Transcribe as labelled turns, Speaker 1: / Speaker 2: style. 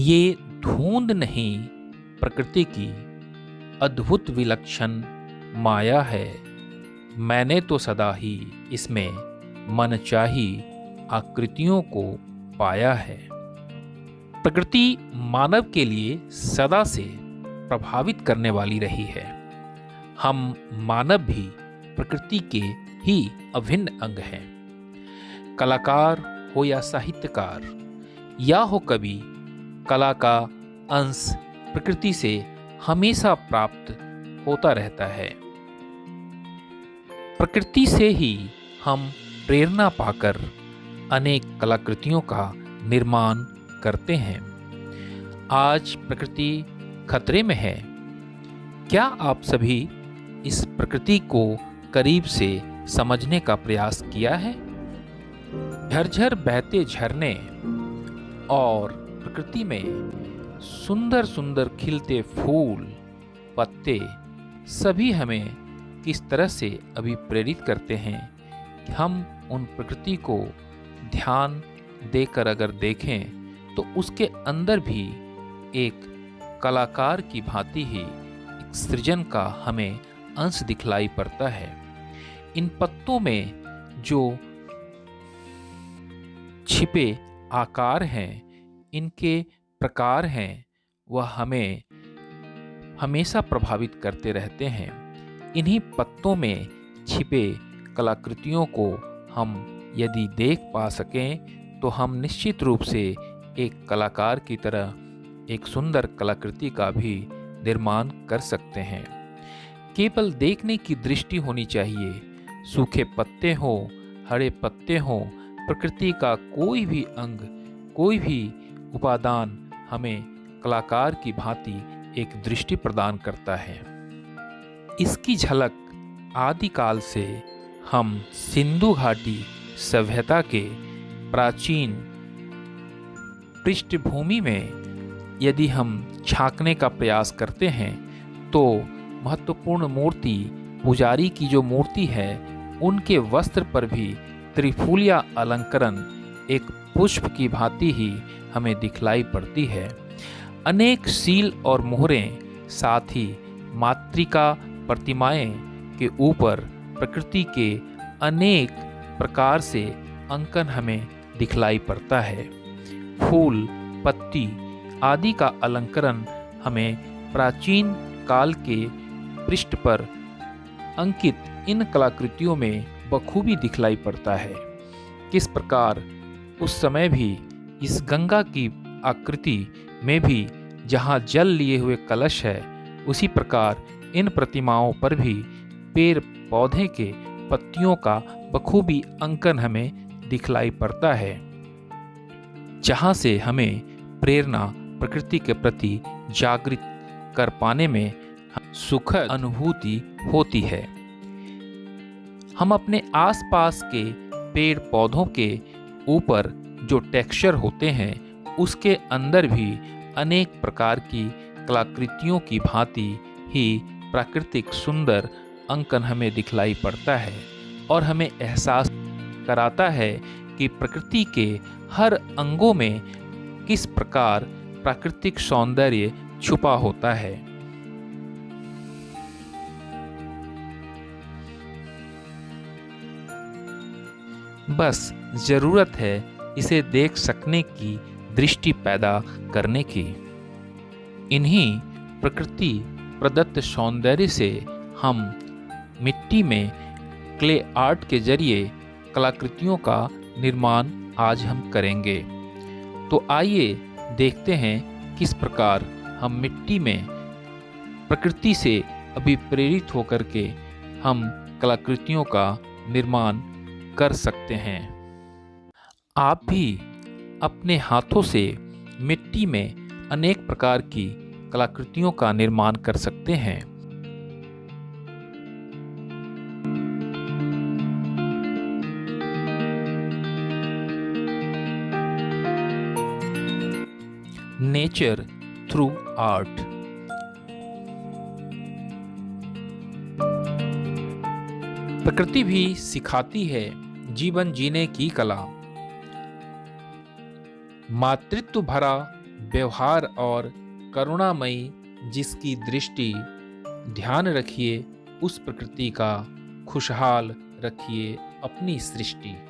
Speaker 1: ये धुंध नहीं, प्रकृति की अद्भुत विलक्षण माया है। मैंने तो सदा ही इसमें मनचाही आकृतियों को पाया है। प्रकृति मानव के लिए सदा से प्रभावित करने वाली रही है। हम मानव भी प्रकृति के ही अभिन्न अंग हैं। कलाकार हो या साहित्यकार या हो कवि, कला का अंश प्रकृति से हमेशा प्राप्त होता रहता है। प्रकृति से ही हम प्रेरणा पाकर अनेक कलाकृतियों का निर्माण करते हैं। आज प्रकृति खतरे में है। क्या आप सभी इस प्रकृति को करीब से समझने का प्रयास किया है? झरझर बहते झरने और प्रकृति में सुंदर सुंदर खिलते फूल, पत्ते सभी हमें किस तरह से अभिप्रेरित करते हैं कि हम उन प्रकृति को ध्यान देकर अगर देखें तो उसके अंदर भी एक कलाकार की भांति ही एक सृजन का हमें अंश दिखलाई पड़ता है। इन पत्तों में जो छिपे आकार हैं, इनके प्रकार हैं, वह हमें हमेशा प्रभावित करते रहते हैं। इन्हीं पत्तों में छिपे कलाकृतियों को हम यदि देख पा सकें तो हम निश्चित रूप से एक कलाकार की तरह एक सुंदर कलाकृति का भी निर्माण कर सकते हैं। केवल देखने की दृष्टि होनी चाहिए। सूखे पत्ते हो, हरे पत्ते हो, प्रकृति का कोई भी अंग, कोई भी उपादान हमें कलाकार की भांति एक दृष्टि प्रदान करता है। इसकी झलक आदिकाल से हम सिंधु घाटी सभ्यता के प्राचीन पृष्ठभूमि में यदि हम झांकने का प्रयास करते हैं तो महत्वपूर्ण मूर्ति, पुजारी की जो मूर्ति है, उनके वस्त्र पर भी त्रिफुलिया अलंकरण एक पुष्प की भांति ही हमें दिखलाई पड़ती है। अनेक सील और मोहरें, साथ ही मातृका प्रतिमाएं के ऊपर प्रकृति के अनेक प्रकार से अंकन हमें दिखलाई पड़ता है। फूल, पत्ती आदि का अलंकरण हमें प्राचीन काल के पृष्ठ पर अंकित इन कलाकृतियों में बखूबी दिखलाई पड़ता है। किस प्रकार उस समय भी इस गंगा की आकृति में भी जहाँ जल लिए हुए कलश है, उसी प्रकार इन प्रतिमाओं पर भी पेड़ पौधे के पत्तियों का बखूबी अंकन हमें दिखलाई पड़ता है, जहाँ से हमें प्रेरणा प्रकृति के प्रति जागृत कर पाने में सुखद अनुभूति होती है। हम अपने आसपास के पेड़ पौधों के ऊपर जो टेक्सचर होते हैं, उसके अंदर भी अनेक प्रकार की कलाकृतियों की भांति ही प्राकृतिक सुंदर अंकन हमें दिखलाई पड़ता है और हमें एहसास कराता है कि प्रकृति के हर अंगों में किस प्रकार प्राकृतिक सौंदर्य छुपा होता है। बस जरूरत है इसे देख सकने की दृष्टि पैदा करने की। इन्हीं प्रकृति प्रदत्त सौंदर्य से हम मिट्टी में क्ले आर्ट के जरिए कलाकृतियों का निर्माण आज हम करेंगे। तो आइए देखते हैं किस प्रकार हम मिट्टी में प्रकृति से अभिप्रेरित होकर के हम कलाकृतियों का निर्माण कर सकते हैं। आप भी अपने हाथों से मिट्टी में अनेक प्रकार की कलाकृतियों का निर्माण कर सकते हैं। Nature through art. प्रकृति भी सिखाती है जीवन जीने की कला। मातृत्व भरा व्यवहार और करुणामयी जिसकी दृष्टि, ध्यान रखिए उस प्रकृति का, खुशहाल रखिए अपनी सृष्टि।